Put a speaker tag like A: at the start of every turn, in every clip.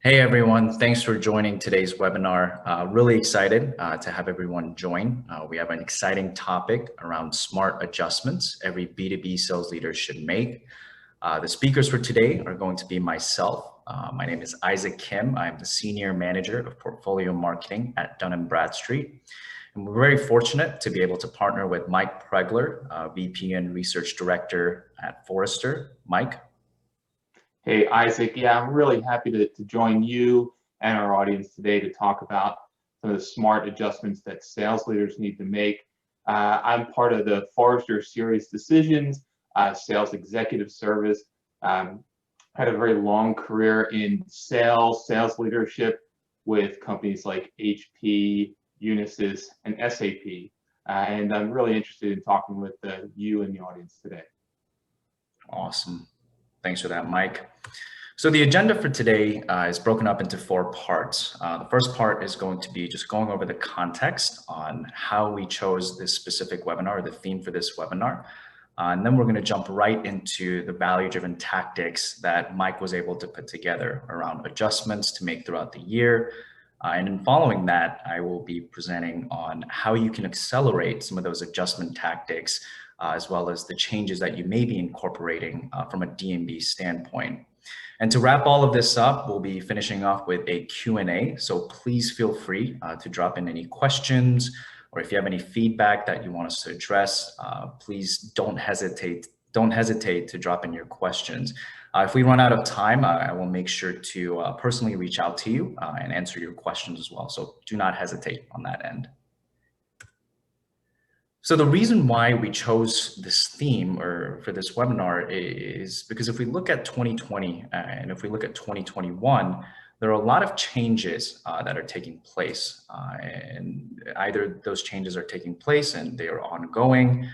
A: Hey everyone, thanks for joining today's webinar. Really excited to have everyone join. We have an exciting topic around smart adjustments every B2B sales leader should make. The speakers for today are going to be myself. My name is Isaac Kim. I'm the Senior Manager of Portfolio Marketing at Dun & Bradstreet. And we're very fortunate to be able to partner with Mike Pregler, VP and Research Director at Forrester. Mike.
B: Hey, Isaac. Yeah, I'm really happy to join you and our audience today to talk about some of the smart adjustments that sales leaders need to make. I'm part of the Forrester Series Decisions Sales Executive Service. Had a very long career in sales leadership with companies like HP, Unisys, and SAP. And I'm really interested in talking with you and the audience today.
A: Awesome. Thanks for that, Mike. So the agenda for today is broken up into 4 parts. The first part is going to be just going over the context on how we chose this specific webinar, the theme for this webinar. And then we're going to jump right into the value-driven tactics that Mike was able to put together around adjustments to make throughout the year. And in following that, I will be presenting on how you can accelerate some of those adjustment tactics as well as the changes that you may be incorporating from a D&B standpoint. And to wrap all of this up, we'll be finishing off with a Q&A. So please feel free to drop in any questions, or if you have any feedback that you want us to address, please don't hesitate to drop in your questions. If we run out of time, I will make sure to personally reach out to you and answer your questions as well. So do not hesitate on that end. So the reason why we chose this theme or for this webinar is because if we look at 2020 and if we look at 2021, there are a lot of changes that are taking place, and either those changes are taking place and they are ongoing,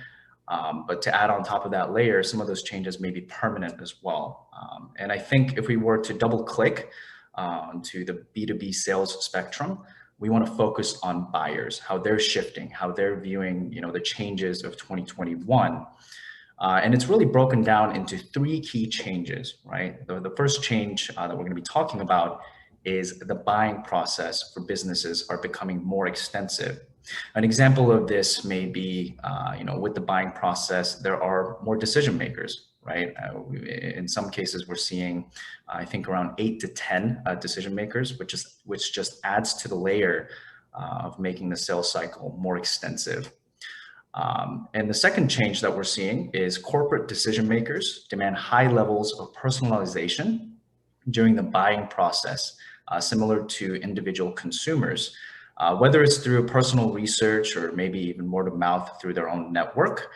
A: but to add on top of that layer, some of those changes may be permanent as well. And I think if we were to double click to the B2B sales spectrum, we want to focus on buyers, how they're shifting, how they're viewing, the changes of 2021. And it's really broken down into 3 key changes, right? The first change that we're going to be talking about is the buying process for businesses are becoming more extensive. An example of this may be, with the buying process, there are more decision makers, right? In some cases, we're seeing, I think, around 8 to 10 decision makers, which just adds to the layer of making the sales cycle more extensive. And the second change that we're seeing is corporate decision makers demand high levels of personalization during the buying process, similar to individual consumers. Whether it's through personal research or maybe even word of mouth through their own network,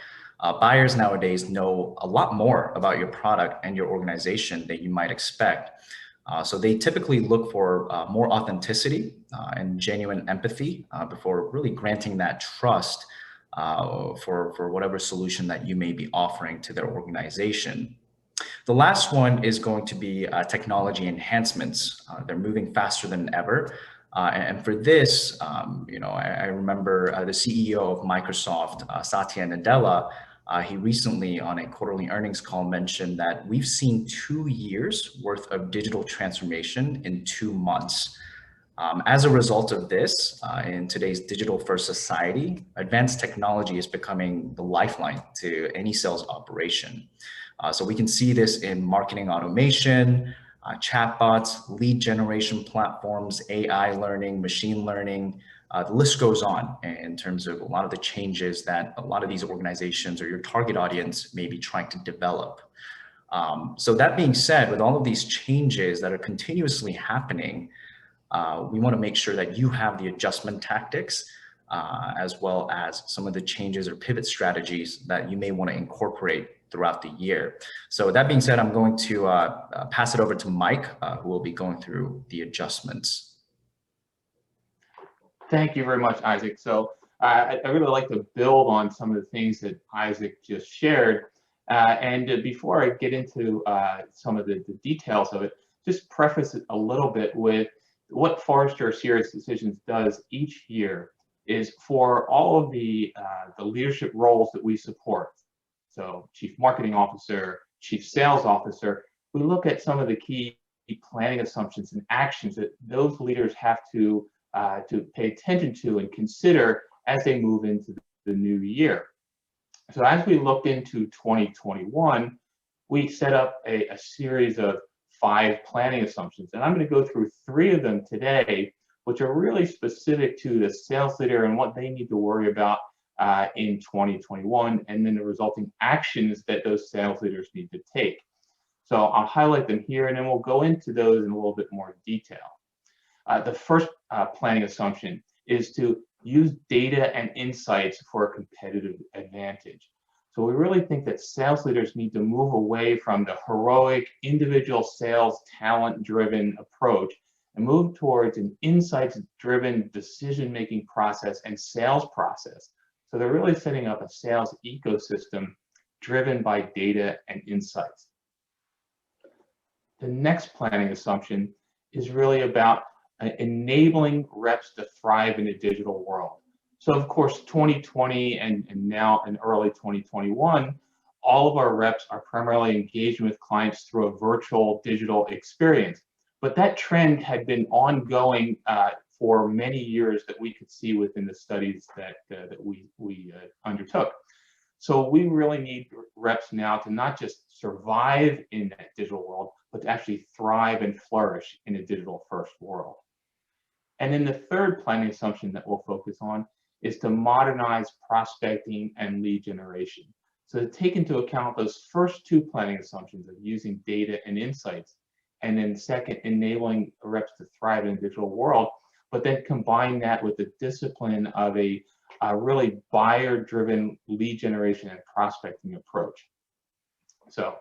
A: buyers nowadays know a lot more about your product and your organization than you might expect. So they typically look for more authenticity and genuine empathy before really granting that trust for whatever solution that you may be offering to their organization. The last one is going to be technology enhancements. They're moving faster than ever. And for this, I remember the CEO of Microsoft, Satya Nadella, he recently on a quarterly earnings call mentioned that we've seen 2 years worth of digital transformation in 2 months. As a result of this, in today's digital first society, advanced technology is becoming the lifeline to any sales operation. So we can see this in marketing automation, chatbots, lead generation platforms, AI learning, machine learning. The list goes on in terms of a lot of the changes that a lot of these organizations or your target audience may be trying to develop. So that being said, with all of these changes that are continuously happening, we want to make sure that you have the adjustment tactics as well as some of the changes or pivot strategies that you may want to incorporate throughout the year. So that being said, I'm going to pass it over to Mike, who will be going through the adjustments.
B: Thank you very much, Isaac. So I really like to build on some of the things that Isaac just shared. And before I get into some of the details of it, just preface it a little bit with what Forrester Series Decisions does each year is for all of the leadership roles that we support. So Chief Marketing Officer, Chief Sales Officer, we look at some of the key planning assumptions and actions that those leaders have to pay attention to and consider as they move into the new year. So as we looked into 2021, we set up a series of 5 planning assumptions, and I'm going to go through 3 of them today, which are really specific to the sales leader and what they need to worry about in 2021, and then the resulting actions that those sales leaders need to take. So I'll highlight them here, and then we'll go into those in a little bit more detail. The first planning assumption is to use data and insights for a competitive advantage. So we really think that sales leaders need to move away from the heroic individual sales talent-driven approach and move towards an insights-driven decision-making process and sales process. So they're really setting up a sales ecosystem driven by data and insights. The next planning assumption is really about enabling reps to thrive in a digital world. So of course, 2020 and now in early 2021, all of our reps are primarily engaging with clients through a virtual digital experience. But that trend had been ongoing for many years that we could see within the studies that we undertook. So we really need reps now to not just survive in that digital world, but to actually thrive and flourish in a digital first world. And then the third planning assumption that we'll focus on is to modernize prospecting and lead generation. So to take into account those first 2 planning assumptions of using data and insights, and then second, enabling reps to thrive in a digital world, but then combine that with the discipline of a really buyer-driven lead generation and prospecting approach. So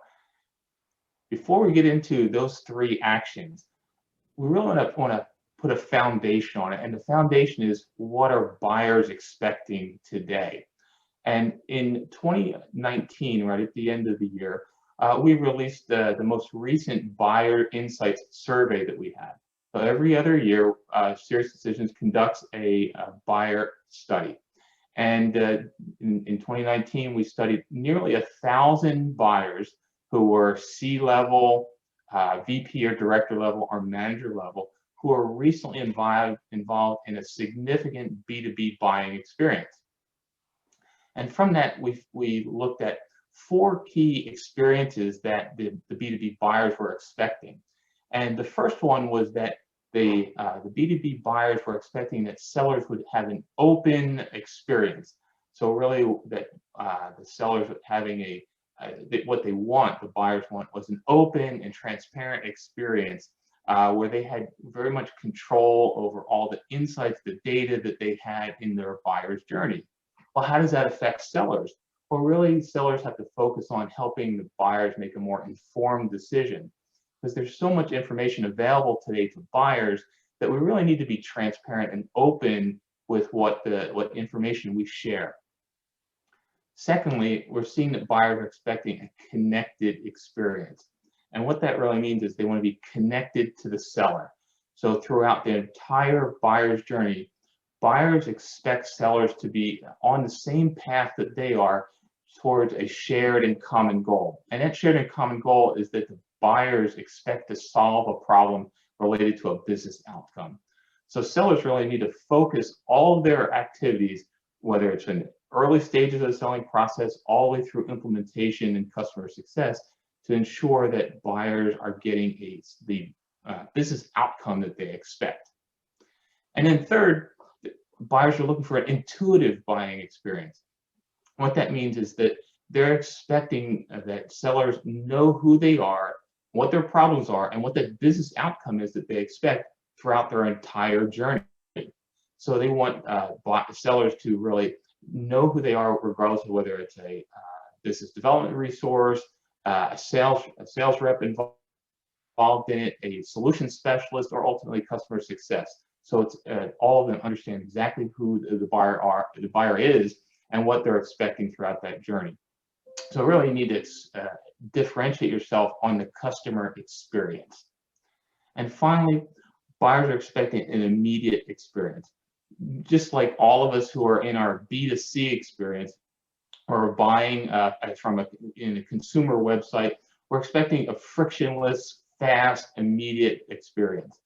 B: before we get into those 3 actions, we really want to put a foundation on it, and the foundation is what are buyers expecting today. And in 2019, right at the end of the year, we released the most recent buyer insights survey that we had. So every other year, Sirius Decisions conducts a buyer study. And in 2019, we studied nearly 1,000 buyers who were C-level, VP or director level, or manager level, who are recently involved in a significant B2B buying experience. And from that, we looked at 4 key experiences that the B2B buyers were expecting. And the first one was that the B2B buyers were expecting that sellers would have an open experience. So really that the sellers having what they want, the buyers want, was an open and transparent experience where they had very much control over all the insights, the data that they had in their buyer's journey. Well, how does that affect sellers? Well, really, sellers have to focus on helping the buyers make a more informed decision, because there's so much information available today to buyers that we really need to be transparent and open with what information we share. Secondly, we're seeing that buyers are expecting a connected experience. And what that really means is they want to be connected to the seller. So throughout the entire buyer's journey, buyers expect sellers to be on the same path that they are towards a shared and common goal. And that shared and common goal is that the buyers expect to solve a problem related to a business outcome. So sellers really need to focus all of their activities, whether it's in early stages of the selling process, all the way through implementation and customer success, to ensure that buyers are getting the business outcome that they expect. And then third, buyers are looking for an intuitive buying experience. What that means is that they're expecting that sellers know who they are, what their problems are, and what the business outcome is that they expect throughout their entire journey. So they want sellers to really know who they are, regardless of whether it's a business development resource, a sales rep involved in it, a solution specialist, or ultimately customer success. So it's all of them understand exactly who the buyer is and what they're expecting throughout that journey. So really you need to differentiate yourself on the customer experience. And finally, buyers are expecting an immediate experience. Just like all of us who are in our B2C experience, or buying in a consumer website, we're expecting a frictionless, fast, immediate experience.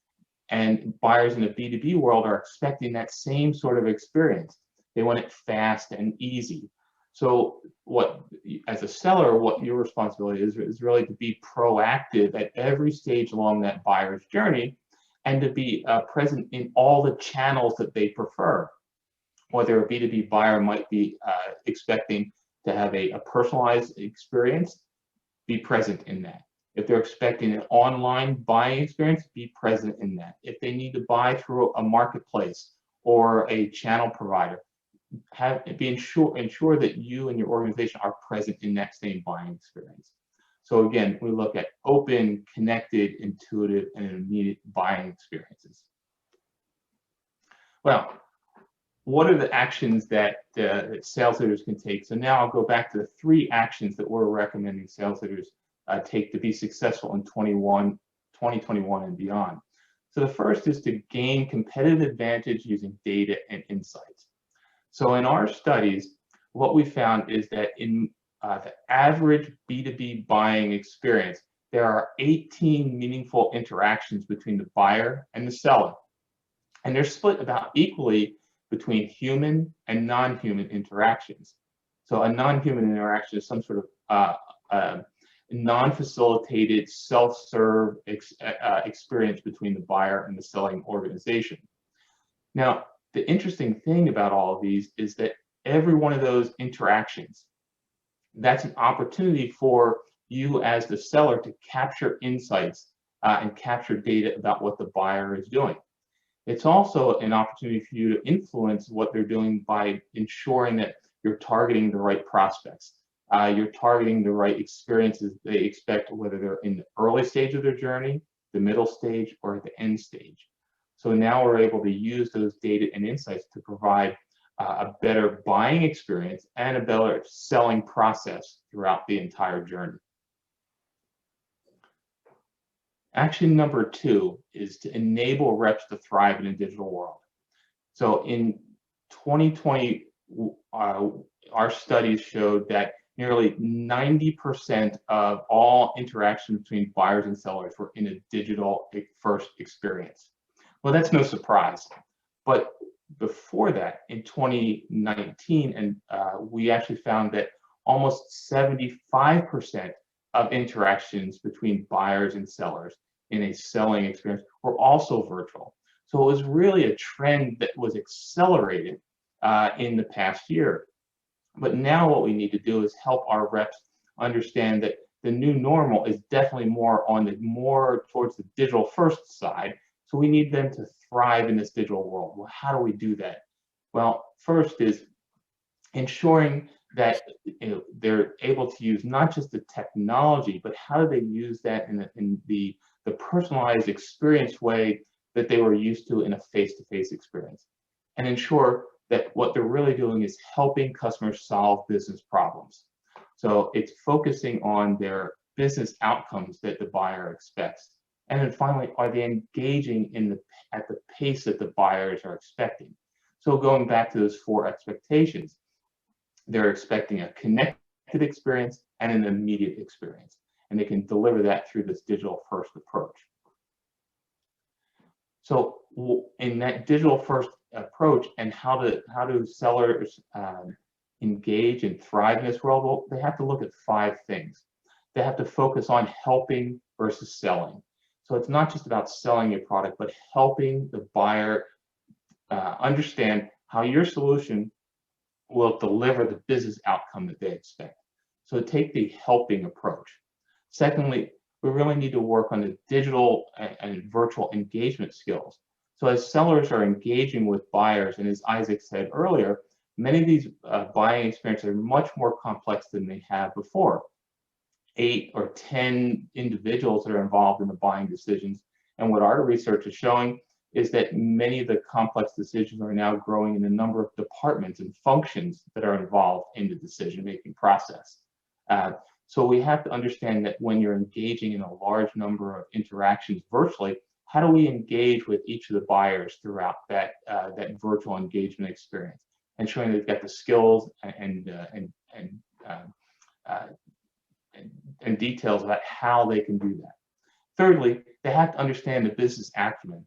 B: And buyers in the B2B world are expecting that same sort of experience. They want it fast and easy. So as a seller, what your responsibility is really to be proactive at every stage along that buyer's journey, and to be present in all the channels that they prefer. Whether a B2B buyer might be expecting to have a personalized experience, be present in that. If they're expecting an online buying experience, be present in that. If they need to buy through a marketplace or a channel provider, ensure that you and your organization are present in that same buying experience. So again, we look at open, connected, intuitive, and immediate buying experiences. Well, what are the actions that sales leaders can take? So now I'll go back to the 3 actions that we're recommending sales leaders take to be successful in 2021 and beyond. So the first is to gain competitive advantage using data and insights. So in our studies, what we found is that in the average B2B buying experience, there are 18 meaningful interactions between the buyer and the seller. And they're split about equally between human and non-human interactions. So a non-human interaction is some sort of non-facilitated, self-serve experience between the buyer and the selling organization. Now, the interesting thing about all of these is that every one of those interactions, that's an opportunity for you as the seller to capture insights and capture data about what the buyer is doing. It's also an opportunity for you to influence what they're doing by ensuring that you're targeting the right prospects. You're targeting the right experiences they expect, whether they're in the early stage of their journey, the middle stage, or at the end stage. So now we're able to use those data and insights to provide a better buying experience and a better selling process throughout the entire journey. Action number 2 is to enable reps to thrive in a digital world. So in 2020, our studies showed that nearly 90% of all interactions between buyers and sellers were in a digital first experience. Well, that's no surprise. But before that, in 2019, and we actually found that almost 75% of interactions between buyers and sellers in a selling experience were also virtual. So it was really a trend that was accelerated in the past year. But now what we need to do is help our reps understand that the new normal is definitely more towards the digital first side. So we need them to thrive in this digital world. Well, how do we do that? Well, first is ensuring that they're able to use not just the technology, but how do they use that in the personalized experience way that they were used to in a face-to-face experience, and ensure that what they're really doing is helping customers solve business problems. So it's focusing on their business outcomes that the buyer expects. And then finally, are they engaging at the pace that the buyers are expecting? So going back to those 4 expectations, they're expecting a connected experience and an immediate experience. And they can deliver that through this digital first approach. So in that digital first approach, and how do sellers engage and thrive in this world? Well, they have to look at 5 things. They have to focus on helping versus selling. So it's not just about selling a product, but helping the buyer understand how your solution will deliver the business outcome that they expect. So take the helping approach. Secondly, we really need to work on the digital and virtual engagement skills. So as sellers are engaging with buyers, and as Isaac said earlier, many of these buying experiences are much more complex than they have before. 8 or 10 individuals that are involved in the buying decisions. And what our research is showing is that many of the complex decisions are now growing in the number of departments and functions that are involved in the decision-making process. So we have to understand that when you're engaging in a large number of interactions virtually, how do we engage with each of the buyers throughout that virtual engagement experience, ensuring they've got the skills and details about how they can do that. Thirdly, they have to understand the business acumen,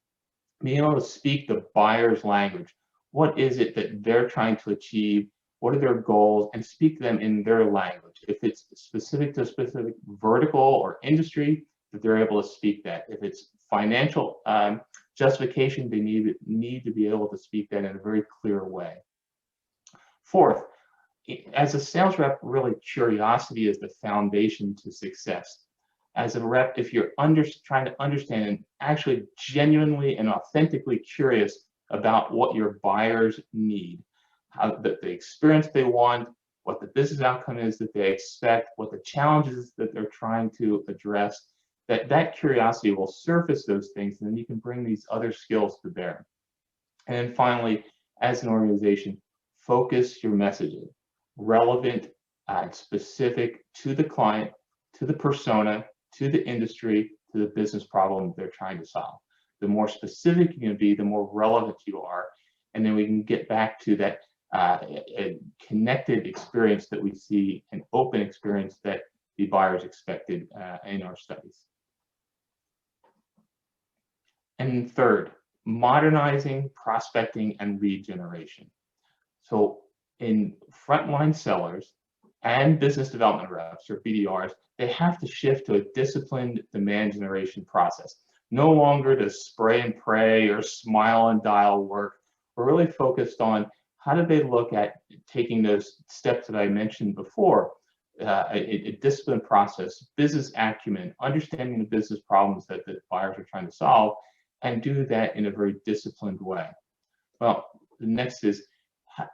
B: being able to speak the buyer's language. What is it that they're trying to achieve? What are their goals? And speak them in their language. If it's specific to a specific vertical or industry, that they're able to speak that. If it's financial justification, they need to be able to speak that in a very clear way. Fourth, as a sales rep, really curiosity is the foundation to success. As a rep, if you're trying to understand and actually genuinely and authentically curious about what your buyers need, the experience they want, what the business outcome is that they expect, what the challenges that they're trying to address, that curiosity will surface those things, and then you can bring these other skills to bear. And then finally, as an organization, focus your messaging relevant and specific to the client, to the persona, to the industry, to the business problem they're trying to solve. The more specific you're going to be, the more relevant you are. And then we can get back to that a connected experience that we see, an open experience that the buyers expected in our studies. And third, modernizing prospecting and lead generation. So in frontline sellers and business development reps, or BDRs, they have to shift to a disciplined demand generation process. No longer does spray and pray or smile and dial work. We're really focused on how do they look at taking those steps that I mentioned before, a disciplined process, business acumen, understanding the business problems that the buyers are trying to solve, and do that in a very disciplined way. Well, the next is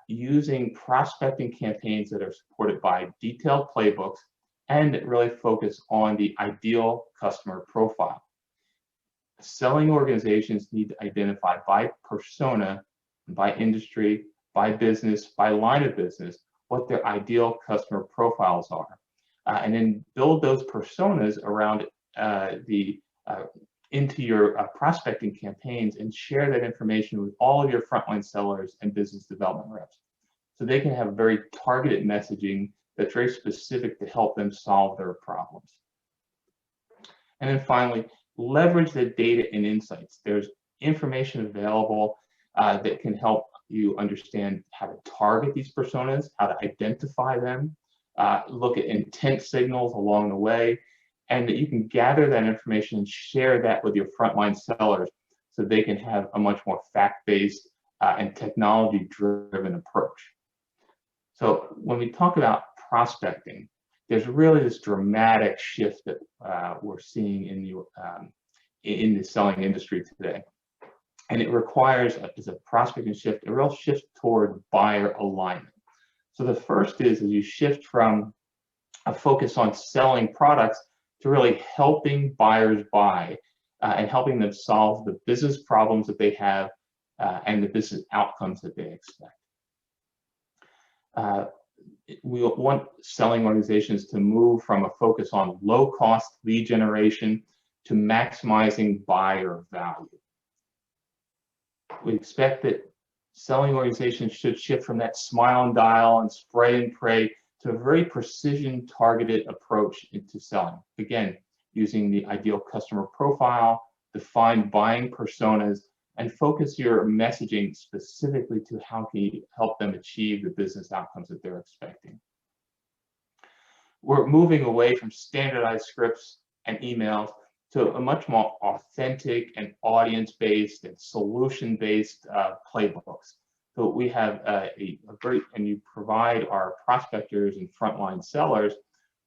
B: using prospecting campaigns that are supported by detailed playbooks and that really focus on the ideal customer profile. Selling organizations need to identify by persona, by industry, by business, by line of business, what their ideal customer profiles are. And then build those personas around into your prospecting campaigns and share that information with all of your frontline sellers and business development reps. So they can have very targeted messaging that's very specific to help them solve their problems. And then finally, leverage the data and insights. There's information available that can help you understand how to target these personas, how to identify them, look at intent signals along the way, and that you can gather that information and share that with your frontline sellers so they can have a much more fact-based and technology-driven approach. So when we talk about prospecting, there's really this dramatic shift that we're seeing in the selling industry today. And it requires, as a prospecting shift, a real shift toward buyer alignment. So the first is you shift from a focus on selling products to really helping buyers buy and helping them solve the business problems that they have and the business outcomes that they expect. We want selling organizations to move from a focus on low-cost lead generation to maximizing buyer value. We expect that selling organizations should shift from that smile and dial and spray and pray to a very precision-targeted approach into selling. Again, using the ideal customer profile, define buying personas, and focus your messaging specifically to how can you help them achieve the business outcomes that they're expecting. We're moving away from standardized scripts and emails to a much more authentic and audience-based and solution-based playbooks. So we have and you provide our prospectors and frontline sellers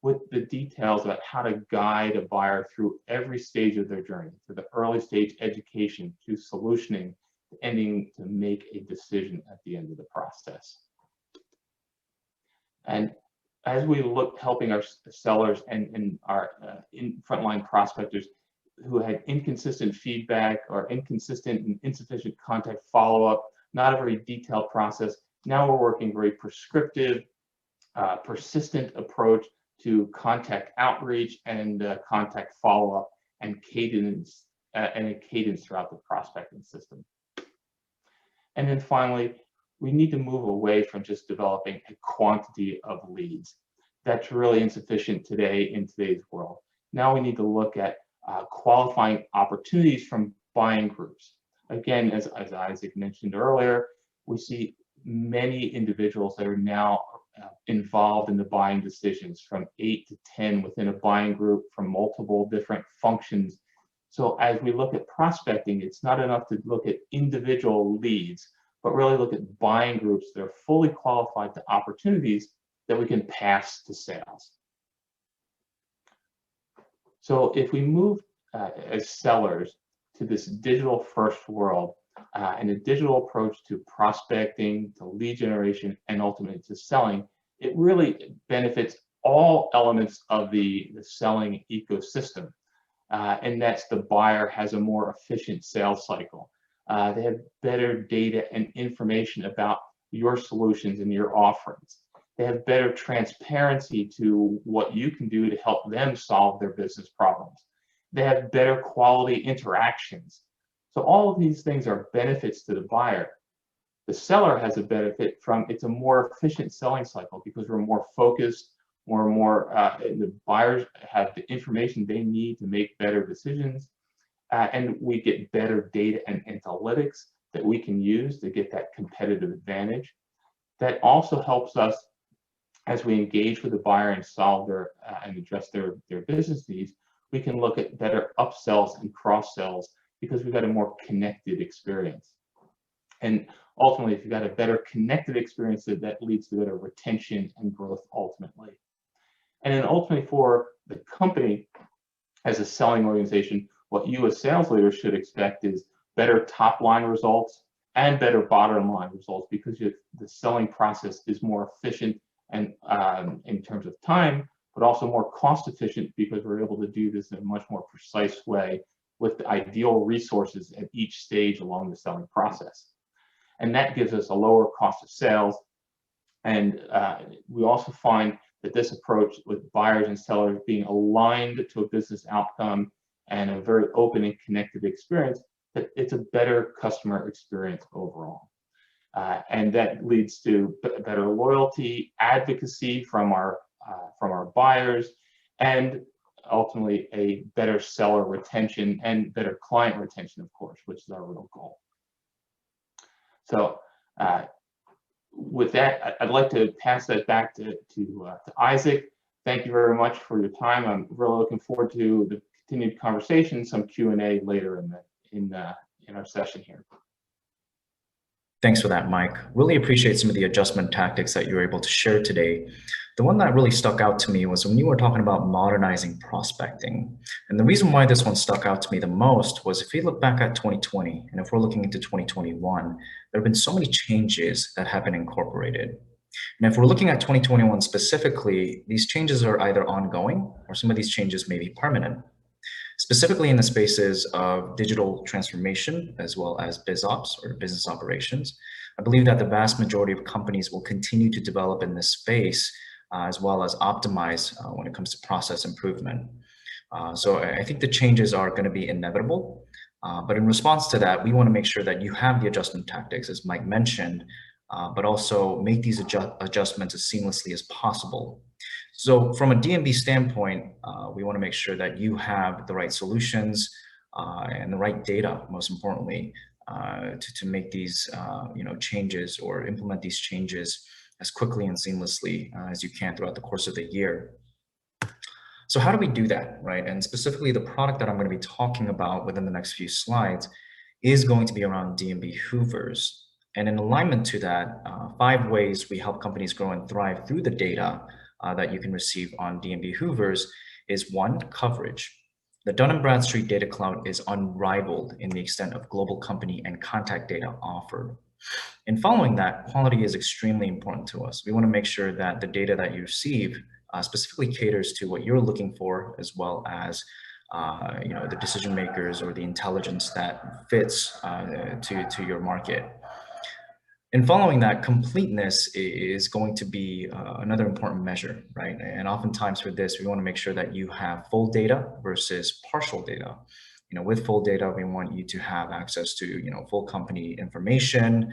B: with the details about how to guide a buyer through every stage of their journey, to the early stage education, to solutioning, to ending to make a decision at the end of the process. And as we look helping our sellers and our frontline prospectors who had inconsistent feedback or inconsistent and insufficient contact follow-up, not a very detailed process, now we're working very prescriptive, persistent approach to contact outreach and contact follow-up and cadence and a cadence throughout the prospecting system. And then finally, we need to move away from just developing a quantity of leads. That's really insufficient today in today's world. Now we need to look at qualifying opportunities from buying groups. Again, as Isaac mentioned earlier, we see many individuals that are now involved in the buying decisions, from 8 to 10 within a buying group, from multiple different functions. So as we look at prospecting, it's not enough to look at individual leads, but really look at buying groups that are fully qualified to opportunities that we can pass to sales. So if we move as sellers to this digital first world and a digital approach to prospecting, to lead generation, and ultimately to selling, it really benefits all elements of the selling ecosystem. And that's the buyer has a more efficient sales cycle. They have better data and information about your solutions and your offerings. They have better transparency to what you can do to help them solve their business problems. They have better quality interactions. So all of these things are benefits to the buyer. The seller has a benefit from it's a more efficient selling cycle because we're more focused, the buyers have the information they need to make better decisions, and we get better data and analytics that we can use to get that competitive advantage. That also helps us as we engage with the buyer and solve their and address their business needs. We can look at better upsells and cross sells because we've got a more connected experience. And ultimately, if you've got a better connected experience, that leads to better retention and growth ultimately. And then ultimately for the company as a selling organization, what you as sales leaders should expect is better top line results and better bottom line results because the selling process is more efficient and in terms of time, but also more cost efficient because we're able to do this in a much more precise way with the ideal resources at each stage along the selling process. And that gives us a lower cost of sales. And we also find that this approach with buyers and sellers being aligned to a business outcome and a very open and connected experience, that it's a better customer experience overall. And that leads to better loyalty, advocacy from our buyers, and ultimately a better seller retention and better client retention, of course, which is our real goal. So with that, I'd like to pass that back to Isaac. Thank you very much for your time. I'm really looking forward to the continued conversation, some Q&A later in our session here.
A: Thanks for that, Mike. Really appreciate some of the adjustment tactics that you were able to share today. The one that really stuck out to me was when you were talking about modernizing prospecting. And the reason why this one stuck out to me the most was if you look back at 2020, and if we're looking into 2021, there have been so many changes that have been incorporated. And if we're looking at 2021 specifically, these changes are either ongoing or some of these changes may be permanent. Specifically in the spaces of digital transformation as well as BizOps or business operations, I believe that the vast majority of companies will continue to develop in this space as well as optimize when it comes to process improvement. So I think the changes are going to be inevitable. But in response to that, we want to make sure that you have the adjustment tactics, as Mike mentioned, but also make these adjustments as seamlessly as possible. So from a D&B standpoint, we want to make sure that you have the right solutions and the right data, most importantly, to make these changes or implement these changes as quickly and seamlessly as you can throughout the course of the year. So how do we do that, right? And specifically, the product that I'm going to be talking about within the next few slides is going to be around D&B Hoovers. And in alignment to that, 5 ways we help companies grow and thrive through the data that you can receive on D&B Hoovers is 1, coverage. The Dun & Bradstreet Data Cloud is unrivaled in the extent of global company and contact data offered. And following that, quality is extremely important to us. We want to make sure that the data that you receive specifically caters to what you're looking for, as well as the decision makers or the intelligence that fits to your market. And following that, completeness is going to be another important measure, right? And oftentimes for this, we want to make sure that you have full data versus partial data. With full data, we want you to have access to, full company information,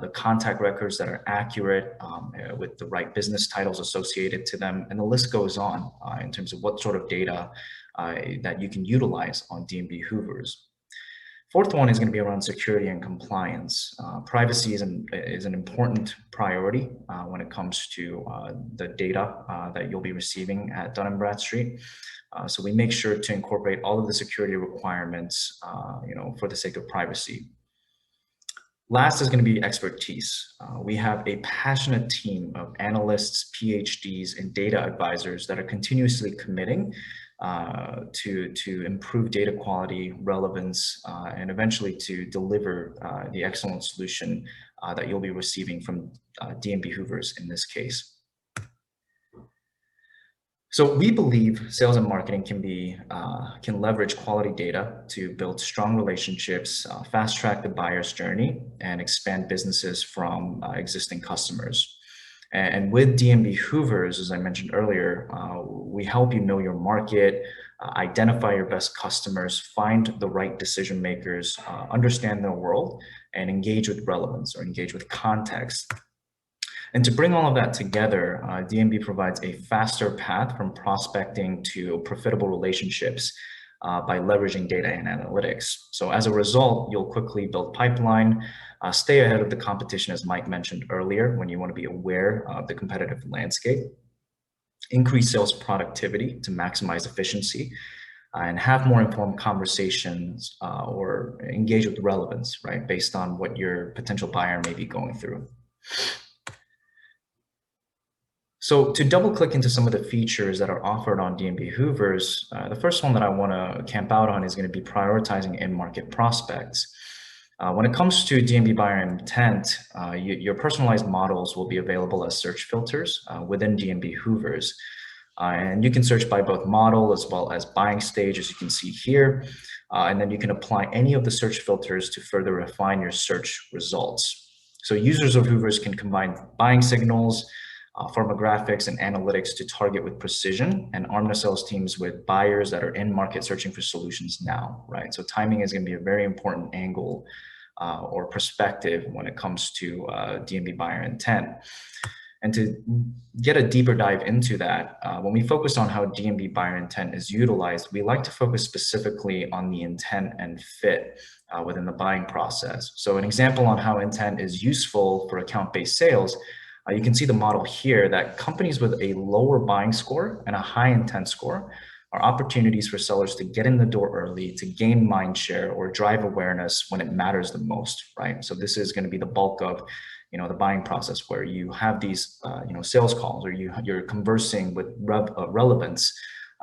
A: the contact records that are accurate with the right business titles associated to them. And the list goes on in terms of what sort of data that you can utilize on D&B Hoovers. Fourth one is going to be around security and compliance. Privacy is an important priority when it comes to the data that you'll be receiving at Dun & Bradstreet. So we make sure to incorporate all of the security requirements, for the sake of privacy. Last is going to be expertise. We have a passionate team of analysts, PhDs, and data advisors that are continuously committing to improve data quality, relevance, and eventually to deliver the excellent solution that you'll be receiving from D&B Hoovers in this case. So we believe sales and marketing can leverage quality data to build strong relationships, fast track the buyer's journey, and expand businesses from existing customers. And with D&B Hoovers, as I mentioned earlier, we help you know your market, identify your best customers, find the right decision makers, understand their world, and engage with relevance or engage with context. And to bring all of that together, D&B provides a faster path from prospecting to profitable relationships by leveraging data and analytics. So as a result, you'll quickly build pipeline, stay ahead of the competition, as Mike mentioned earlier, when you want to be aware of the competitive landscape, increase sales productivity to maximize efficiency, and have more informed conversations or engage with relevance, right, based on what your potential buyer may be going through. So to double click into some of the features that are offered on D&B Hoovers, the first one that I want to camp out on is going to be prioritizing in-market prospects. When it comes to D&B buyer intent, your personalized models will be available as search filters within D&B Hoovers. And you can search by both model as well as buying stage, as you can see here. And then you can apply any of the search filters to further refine your search results. So users of Hoovers can combine buying signals, firmographics, and analytics to target with precision and arm the sales teams with buyers that are in market searching for solutions now, right? So timing is going to be a very important angle or perspective when it comes to D&B buyer intent. And to get a deeper dive into that, when we focus on how D&B buyer intent is utilized, we like to focus specifically on the intent and fit within the buying process. So an example on how intent is useful for account-based sales, you can see the model here that companies with a lower buying score and a high intent score are opportunities for sellers to get in the door early, to gain mind share or drive awareness when it matters the most, right? So this is going to be the bulk of, the buying process, where you have these, sales calls, or you're conversing with relevance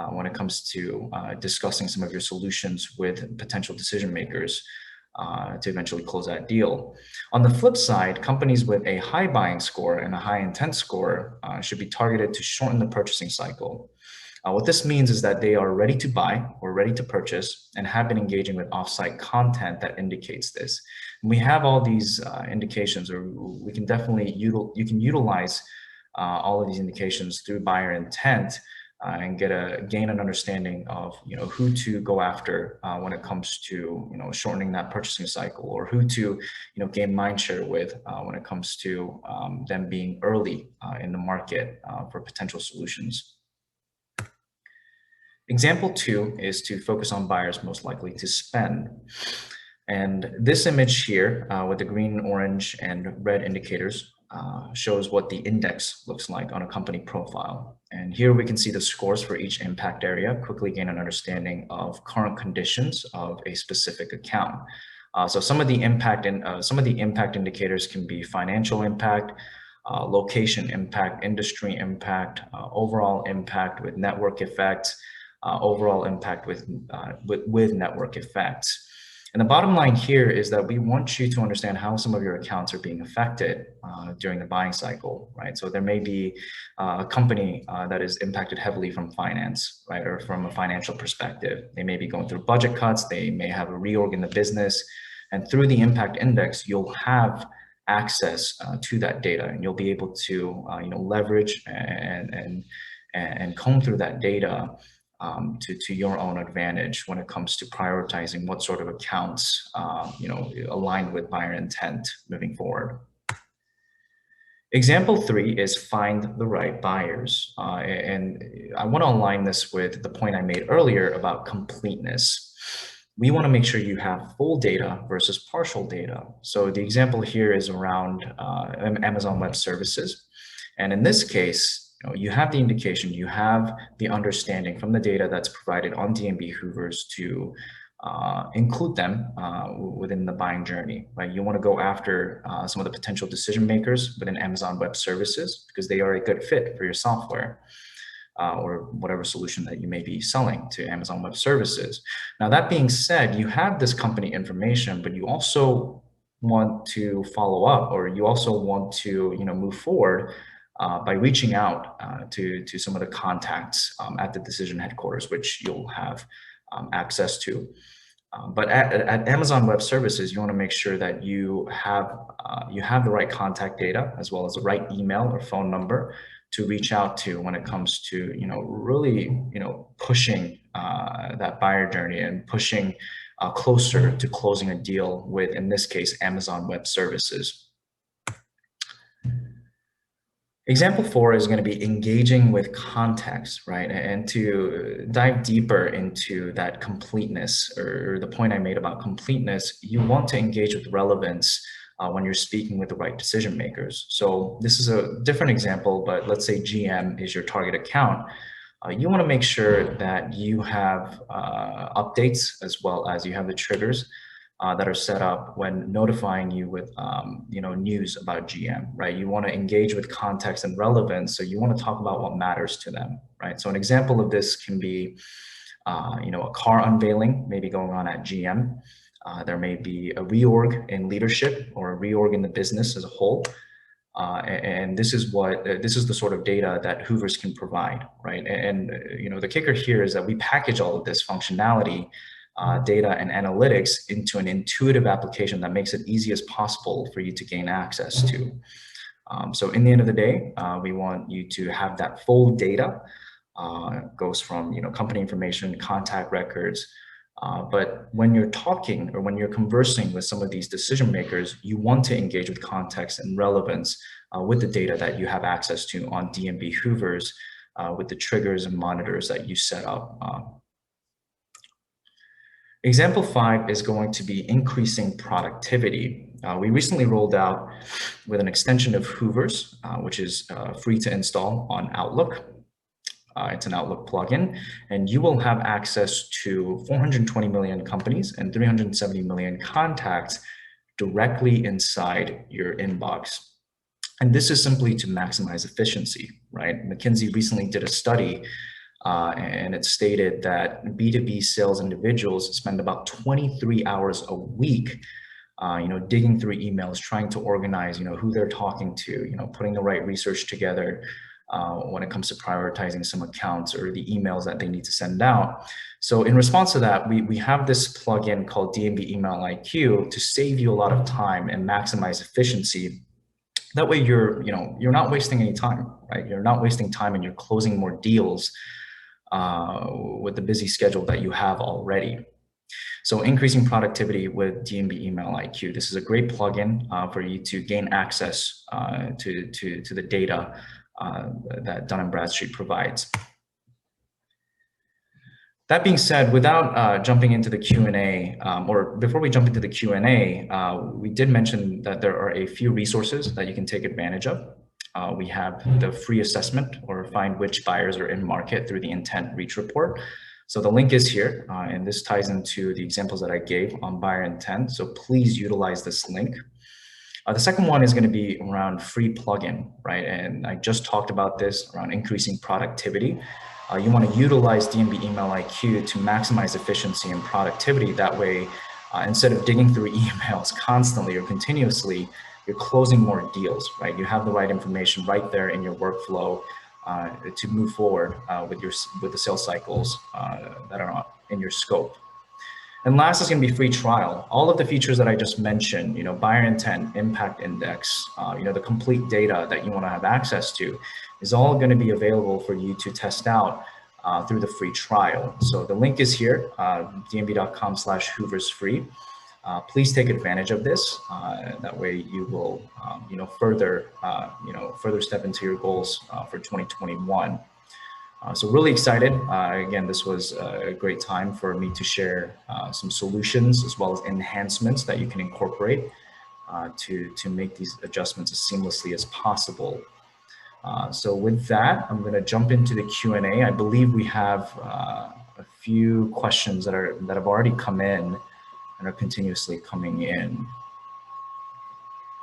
A: when it comes to discussing some of your solutions with potential decision makers to eventually close that deal. On the flip side, companies with a high buying score and a high intent score should be targeted to shorten the purchasing cycle. What this means is that they are ready to buy or ready to purchase and have been engaging with offsite content that indicates this. And we have all these indications, or we can definitely utilize all of these indications through buyer intent and gain an understanding of who to go after when it comes to shortening that purchasing cycle, or who to gain mind share with when it comes to them being early in the market for potential solutions. Example 2 is to focus on buyers most likely to spend. And this image here with the green, orange, and red indicators shows what the index looks like on a company profile. And here we can see the scores for each impact area, quickly gain an understanding of current conditions of a specific account. So some of the impact indicators can be financial impact, location impact, industry impact, overall impact with network effects, overall impact with network effects. And the bottom line here is that we want you to understand how some of your accounts are being affected during the buying cycle, right? So there may be a company that is impacted heavily from finance, right? Or from a financial perspective. They may be going through budget cuts. They may have a reorg in the business. And through the impact index, you'll have access to that data, and you'll be able to leverage and comb through that data to your own advantage when it comes to prioritizing what sort of accounts aligned with buyer intent moving forward. Example 3 is find the right buyers. And I want to align this with the point I made earlier about completeness. We want to make sure you have full data versus partial data. So the example here is around Amazon Web Services. And in this case, you have the indication, you have the understanding from the data that's provided on D&B Hoovers to include them within the buying journey, right? You want to go after some of the potential decision makers within Amazon Web Services because they are a good fit for your software or whatever solution that you may be selling to Amazon Web Services. Now, that being said, you have this company information, but you also want to follow up, or you also want to move forward by reaching out to some of the contacts at the decision headquarters, which you'll have access to. But at Amazon Web Services, you want to make sure that you have the right contact data as well as the right email or phone number to reach out to when it comes to really pushing that buyer journey and pushing closer to closing a deal with, in this case, Amazon Web Services. Example 4 is going to be engaging with context, right? And to dive deeper into that completeness, or the point I made about completeness, you want to engage with relevance when you're speaking with the right decision makers. So this is a different example, but let's say GM is your target account. You want to make sure that you have updates as well as you have the triggers that are set up when notifying you with news about GM, right? You want to engage with context and relevance, so you want to talk about what matters to them, right? So an example of this can be a car unveiling maybe going on at GM. There may be a reorg in leadership or a reorg in the business as a whole. And this is the sort of data that Hoovers can provide, right? And the kicker here is that we package all of this functionality, data and analytics into an intuitive application that makes it easy as possible for you to gain access to. So in the end of the day, we want you to have that full data. Goes from company information, contact records. But when you're talking or when you're conversing with some of these decision makers, you want to engage with context and relevance with the data that you have access to on D&B Hoovers with the triggers and monitors that you set up. Example 5 is going to be increasing productivity. We recently rolled out with an extension of Hoovers, which is free to install on Outlook. It's an Outlook plugin, and you will have access to 420 million companies and 370 million contacts directly inside your inbox. And this is simply to maximize efficiency, right? McKinsey recently did a study and it stated that B2B sales individuals spend about 23 hours a week, digging through emails, trying to organize, who they're talking to, putting the right research together when it comes to prioritizing some accounts or the emails that they need to send out. So in response to that, we have this plugin called D&B Email IQ to save you a lot of time and maximize efficiency. That way you're not wasting any time, right? You're not wasting time and you're closing more deals with the busy schedule that you have already. So increasing productivity with D&B Email IQ. This is a great plugin for you to gain access to the data that Dun & Bradstreet provides. That being said, without jumping into the Q&A, or before we jump into the Q&A, we did mention that there are a few resources that you can take advantage of. We have the free assessment, or find which buyers are in market through the intent reach report. So the link is here, and this ties into the examples that I gave on buyer intent. So please utilize this link. The second one is going to be around free plugin, right? And I just talked about this around increasing productivity. You want to utilize D&B Email IQ to maximize efficiency and productivity. That way, instead of digging through emails constantly or continuously, you're closing more deals, right? You have the right information right there in your workflow to move forward with the sales cycles that are in your scope. And last is going to be free trial. All of the features that I just mentioned, buyer intent, impact index, the complete data that you want to have access to is all going to be available for you to test out through the free trial. So the link is here, dnb.com/hooversfree. please take advantage of this. That way you will, further step into your goals for 2021. So really excited. Again, this was a great time for me to share some solutions as well as enhancements that you can incorporate to make these adjustments as seamlessly as possible. So with that, I'm going to jump into the Q&A. I believe we have a few questions that have already come in and are continuously coming in.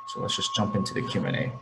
A: So let's just jump into the Q&A.